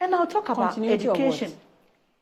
And I'll talk about education.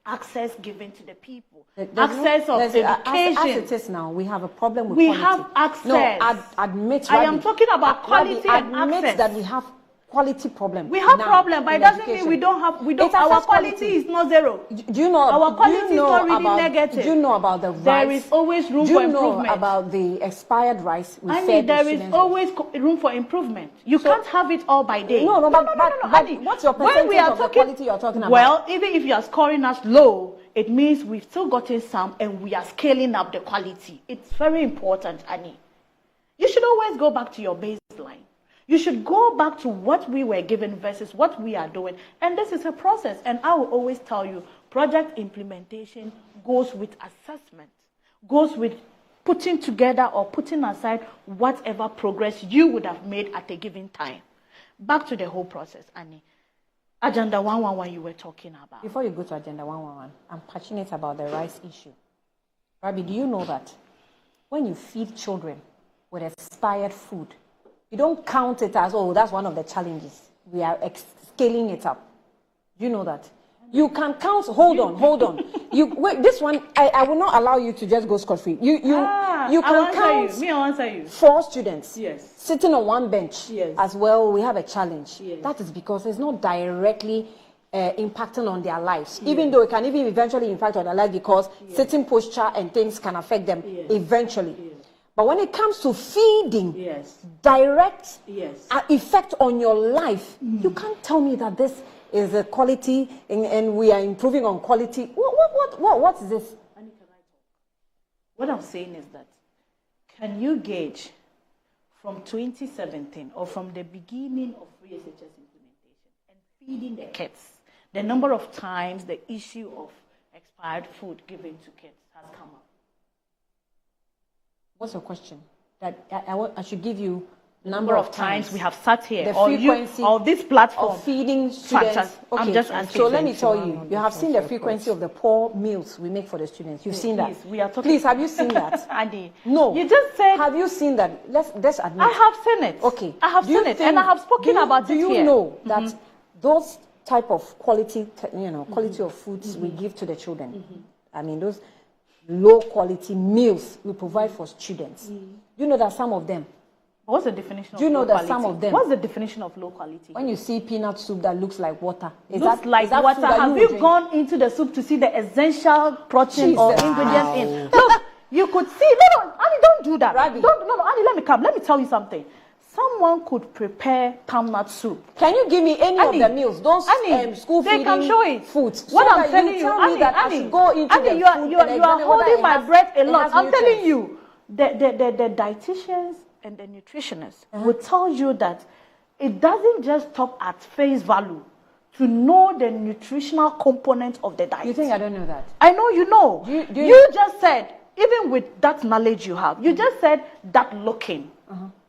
Access given to the people. Access of education. As it is now, we have a problem with quality. We have access. No, admit. I am talking about quality and access. That we have quality problem. We have problem, but it doesn't mean we don't have. Our quality is not zero. Do you know? Our quality is not really negative. Do you know about the rice? There is always room for improvement. Do you know about the expired rice? There is always room for improvement. You can't have it all by day. No. What's your percentage of the quality you're talking about? Well, even if you are scoring us low, it means we've still gotten some, and we are scaling up the quality. It's very important, Annie. You should always go back to your baseline. You should go back to what we were given versus what we are doing. And this is a process. And I will always tell you, project implementation goes with assessment, goes with putting together or putting aside whatever progress you would have made at a given time. Back to the whole process, Annie. Agenda 111 you were talking about. Before you go to Agenda 111, I'm passionate about the rice issue. Rabi, do you know that when you feed children with expired food, you don't count it as, oh, that's one of the challenges. We are scaling it up. Do you know that? You can count, hold on. Wait, this one, I will not allow you to just go scot-free. You can count I'll answer you. 4 students sitting on one bench as well. We have a challenge. That is because it's not directly impacting on their lives, even though it can even eventually impact on their life because sitting posture and things can affect them eventually. But when it comes to feeding, direct effect on your life, you can't tell me that this is a quality and we are improving on quality. What is this? Annie, can I talk? What I'm saying is that, can you gauge from 2017 or from the beginning of free SHS implementation and feeding the kids, the number of times the issue of expired food given to kids has come up? What's your question? That I should give you number of times we have sat here, the frequency or this platform of feeding students. Okay, I'm just asking. So let me tell you, you have seen the frequency of the poor meals we make for the students. You've seen that. We are talking. Please, have you seen that? Andy, no. You just said. Have you seen that? Let's admit. I have seen it. Okay. I have seen it, and I have spoken about it here. Do you know that those type of quality, quality of foods we give to the children? I mean, those low quality meals we provide for students. You know that some of them. What's the definition of low quality? Do you know that some of them? What's the definition of low quality? When you see peanut soup that looks like water. Is looks that like water. Have you gone into the soup to see the essential protein or ingredients in? Look, you could see. No, Annie, don't do that. Rabi. No, Annie, let me come. Let me tell you something. Someone could prepare palm nut soup. Can you give me any of the meals? Those school they can show it. Foods. What so I'm telling you, Annie, that I should go into Annie, you are holding my breath a lot. I'm telling you, the dietitians and the nutritionists will tell you that it doesn't just stop at face value to know the nutritional component of the diet. You think I don't know that? I know you know. You just said, even with that knowledge you have, you just said that looking.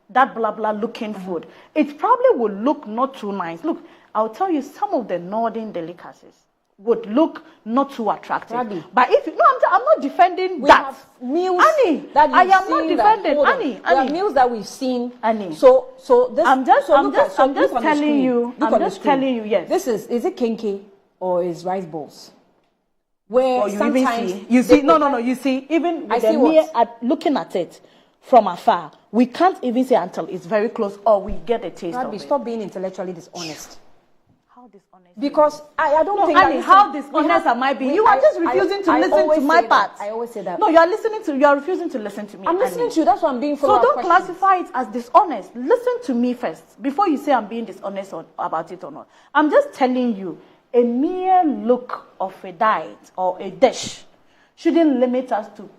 That blah blah looking food, it probably will look not too nice. Look, I'll tell you, some of the northern delicacies would look not too attractive. Rabi. But if I'm not defending we that. Have meals Annie, that I am not defending Annie. There are meals that we've seen. Annie. So this. I'm just telling you. Yes. This is it kenke or is rice balls? Where sometimes you see. No. You see, even with the mere looking at it from afar, we can't even say until it's very close or we get a taste of it. Stop being intellectually dishonest. How dishonest? Because I don't think Annie, how dishonest am I being? You are just refusing to listen to my part. I always say that. No, you are refusing to listen to me. I'm listening to you. That's why I'm being follow-up questions. So don't classify it as dishonest. Listen to me first before you say I'm being dishonest about it or not. I'm just telling you, a mere look of a diet or a dish shouldn't limit us to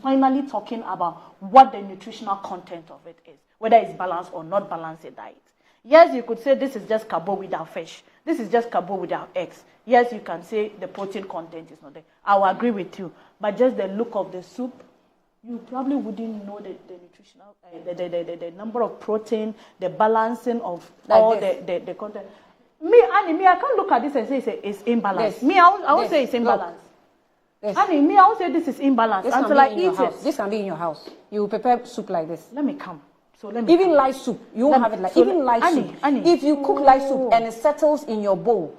finally talking about what the nutritional content of it is, whether it's balanced or not balanced a diet. Yes, you could say this is just carbo without fish. This is just carbo without eggs. Yes, you can say the protein content is not there. I will agree with you. But just the look of the soup, you probably wouldn't know the nutritional, the number of protein, the balancing of all the content. Annie, I can't look at this and say it's imbalanced. I won't say it's imbalanced. Yes. Annie, I will say this is imbalanced until I eat it. This can be in your house. You will prepare soup like this. Let me come. So let me even light soup, you won't have it like even light soup. Annie, if you cook light soup and it settles in your bowl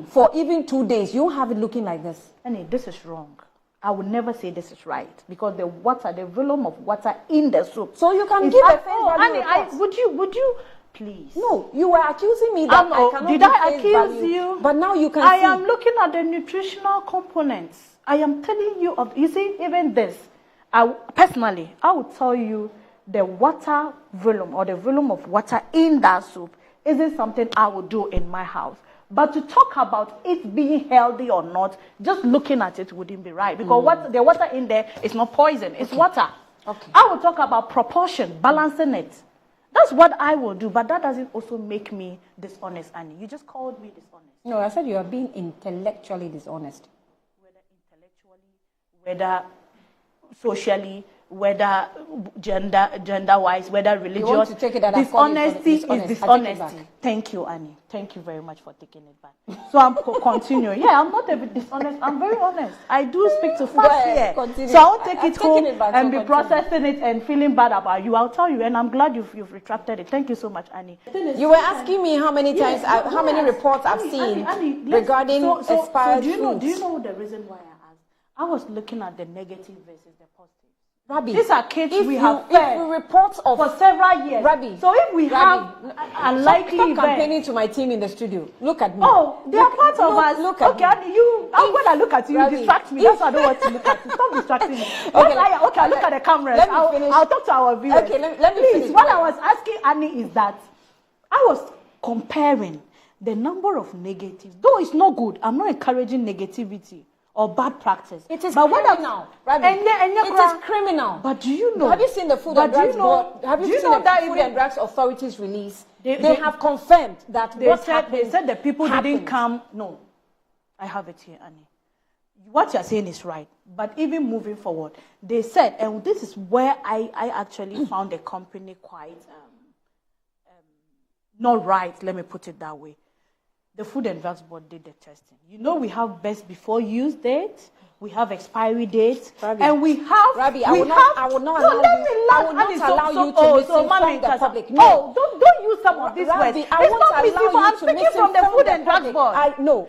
for even 2 days, you won't have it looking like this. Annie, this is wrong. I would never say this is right because the volume of water in the soup. So you can give a face value Annie, would you please? No, you were accusing me that I cannot did I give face accuse value, you? But now you can I see. am looking at the nutritional components. I am telling you you see, even this. Personally, I would tell you the water volume or the volume of water in that soup isn't something I would do in my house. But to talk about it being healthy or not, just looking at it wouldn't be right. Because the water in there is not poison, it's water. Okay. I will talk about proportion, balancing it. That's what I will do, but that doesn't also make me dishonest, Annie. You just called me dishonest. No, I said you are being intellectually dishonest. Whether intellectually, whether socially, whether gender-wise, whether religious. You want to take it that dishonesty is dishonesty. Thank you, Annie. Thank you very much for taking it back. So I'm continuing. Yeah, I'm not a bit dishonest. I'm very honest. I do speak to facts here. Continue. So I won't take it home and be continue. processing it and feeling bad about you. I'll tell you, and I'm glad you've retracted it. Thank you so much, Annie. You were asking me how many times, how many reports I've seen regarding expired foods. Do you know the reason why I asked? I was looking at the negative versus the positive. Rabi, these are kids we have fed reports of for several years. Rabi, so if we have unlikely event, stop campaigning to my team in the studio. Look at me. Oh, they are part of us. Look at me. I'm going to look at you. You distract me. That's why I don't want to look at you. Stop distracting me. Okay, look at the cameras. I'll talk to our viewers. Okay, let me finish. What I was asking Annie is that I was comparing the number of negatives. Though it's not good, I'm not encouraging negativity or bad practice. It is criminal. It is criminal. But do you know? Have you seen the Food and Drugs Board? Have you seen the Food and Drugs Authority's release? They have confirmed that they said the people didn't come. No, I have it here, Annie. What you're saying is right. But even moving forward, they said, and this is where I actually found the company quite not right. Let me put it that way. The Food and Drugs Board did the testing. You know, we have best before use date, we have expiry dates, and we have. Rabi, I will not allow you to misinform the public. No, don't use some of these words. It's not misinformation. I'm speaking from the Food and Drugs Board.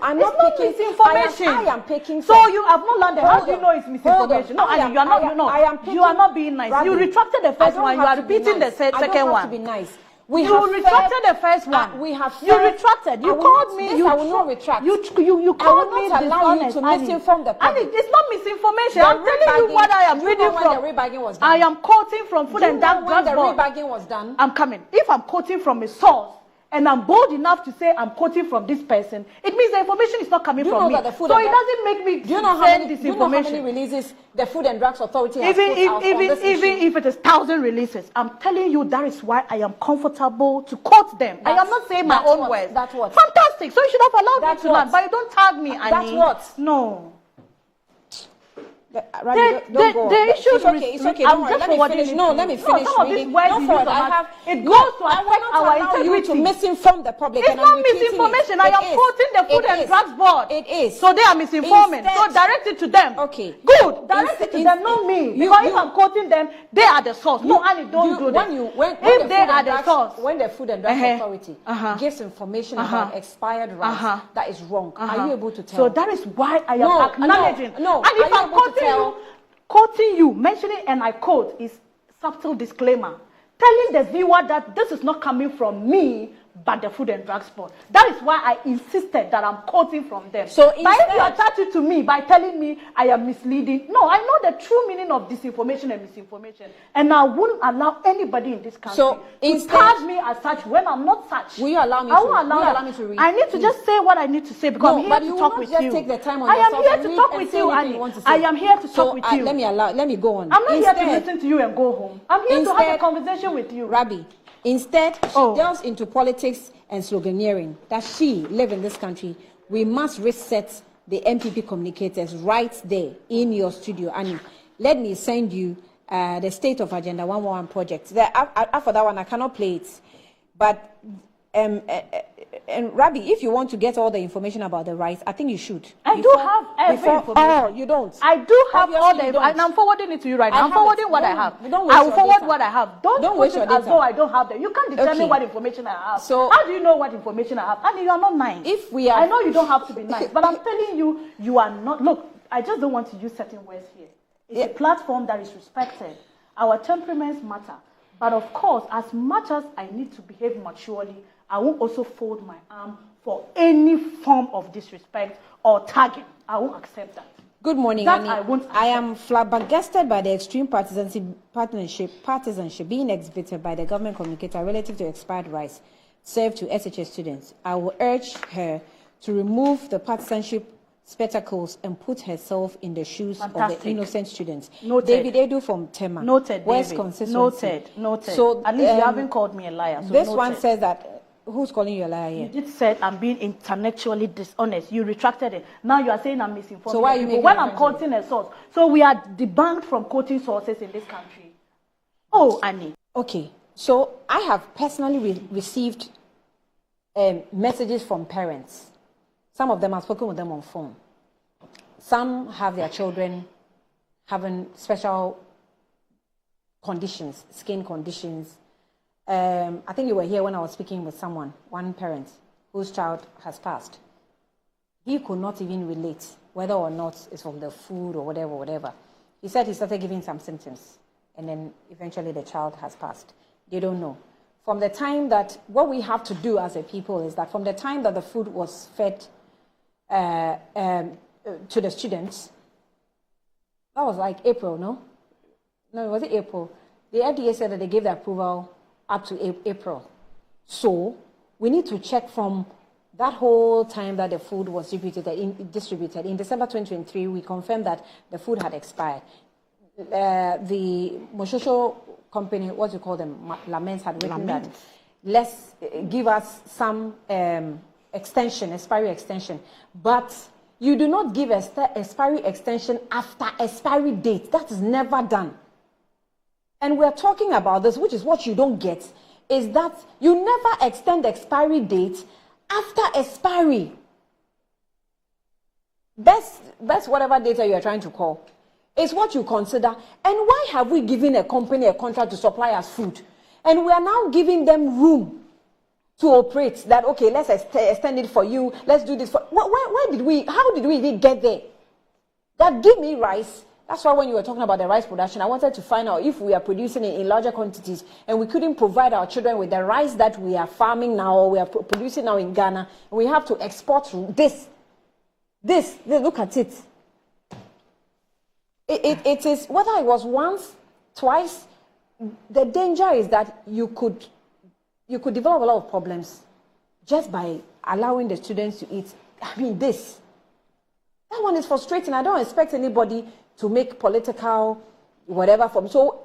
I'm not picking misinformation. I am picking. So you have not learned. How do you know it's misinformation? No, Annie, you are not. You are not being nice. You retracted the first one. You are repeating the second one. I don't have to be nice. You retracted the first one. You retracted. You called me. I will not retract. You called me dishonest. Allow you to misinform the public. It's not misinformation. I'm telling you what I am reading from. I am quoting from Food and Drugs Board. The rebagging was done. I'm coming. If I'm quoting from a source and I'm bold enough to say I'm quoting from this person, it means the information is not coming from me. So it doesn't make me say disinformation. Do you know how many releases the Food and Drugs Authority has even if it is 1,000 releases, I'm telling you that is why I am comfortable to quote them. I am not saying my own words. That's what. Fantastic. So you should have allowed me to learn, but you don't tag me, Annie. That's what. No. The issue is okay. It's okay. Don't worry. Let me finish. No, let me finish. Some of these words no, for it. It goes to affect our integrity. To misinform the public. It's not misinformation. I am quoting the Food and Drugs Board. It is. So they are misinforming. So direct it to them. Okay. Good. Direct it to them, not me. Because if I'm quoting them, they are the source. No, Annie, don't do that. If they are the source. When the Food and Drugs Authority gives information about expired rice, that is wrong. Are you able to tell? So that is why I am acknowledging. No. And if I'm quoting you, mentioning, and I quote, is subtle disclaimer, telling the viewer that this is not coming from me, but the Food and Drugs Board. That is why I insisted that I'm quoting from them. So but if you attach it to me by telling me I am misleading, no, I know the true meaning of disinformation and misinformation, and I wouldn't allow anybody in this country to tag me as such when I'm not such. Will you allow me to read? I need to just say what I need to say because I'm here to talk with you. Take the time on I am here to talk with you, Annie. I am here to talk with you. Let me go on. I'm not here to listen to you and go home. I'm here to have a conversation with you. Rabi, instead, she delves into politics and sloganeering. That she live in this country, we must reset the MPP communicators right there in your studio. Annie, let me send you the State of Agenda 111 project. After that one, I cannot play it. But And Rabi, if you want to get all the information about the rice, I think you should. I do have every information. Oh, you don't. I do have Obviously all the, and I'm forwarding it to you right now. I'm forwarding what I have. I will forward what I have. Don't waste put your it as data. though I don't have them. You can't determine what information I have. So how do you know what information I have? And you are not nice. If we are, I know you don't have to be nice, but I'm telling you, you are not. Look, I just don't want to use certain words here. It's a platform that is respected. Our temperaments matter. But of course, as much as I need to behave maturely, I won't also fold my arm for any form of disrespect or tagging. I won't accept that. Good morning, that Annie. I am flabbergasted by the extreme partisanship being exhibited by the government communicator relative to expired rice served to SHS students. I will urge her to remove the partisanship spectacles and put herself in the shoes of the innocent students. Noted. David Edu from Tema. Noted, Where's David. Consistency? Noted. So, at least you haven't called me a liar. So this noted. one says that. Who's calling you a liar here? You did say I'm being intellectually dishonest. You retracted it. Now you are saying I'm misinformed. So why are you making when I'm quoting a source? So we are debunked from quoting sources in this country. Oh, Annie. Okay. So I have personally received messages from parents. Some of them I've spoken with them on phone. Some have their children having special conditions, skin conditions. I think you were here when I was speaking with one parent whose child has passed. He could not even relate whether or not it's from the food or whatever. He said he started giving some symptoms and then eventually the child has passed. They don't know. From the time that, what we have to do as a people is that from the time that the food was fed to the students, that was like April, no? No, was it April? The FDA said that they gave the approval up to April. So we need to check from that whole time that the food was distributed. In December 2023, we confirmed that the food had expired. The Moshosho company, what do you call them, Laments, had written that let's give us some expiry extension. But you do not give expiry extension after expiry date. That is never done. And we're talking about this, which is what you don't get, is that you never extend the expiry date after expiry. Best whatever data you are trying to call. It's what you consider. And why have we given a company a contract to supply us food? And we are now giving them room to operate that, okay, let's extend it for you. Let's do this for... How did we even get there? That give me rice. That's why when you were talking about the rice production, I wanted to find out if we are producing it in larger quantities and we couldn't provide our children with the rice that we are farming now or we are producing now in Ghana, and we have to export this. Look at it. It is, whether it was once, twice, the danger is that you could develop a lot of problems just by allowing the students to eat. I mean, this. That one is frustrating. I don't expect anybody to make political whatever from. So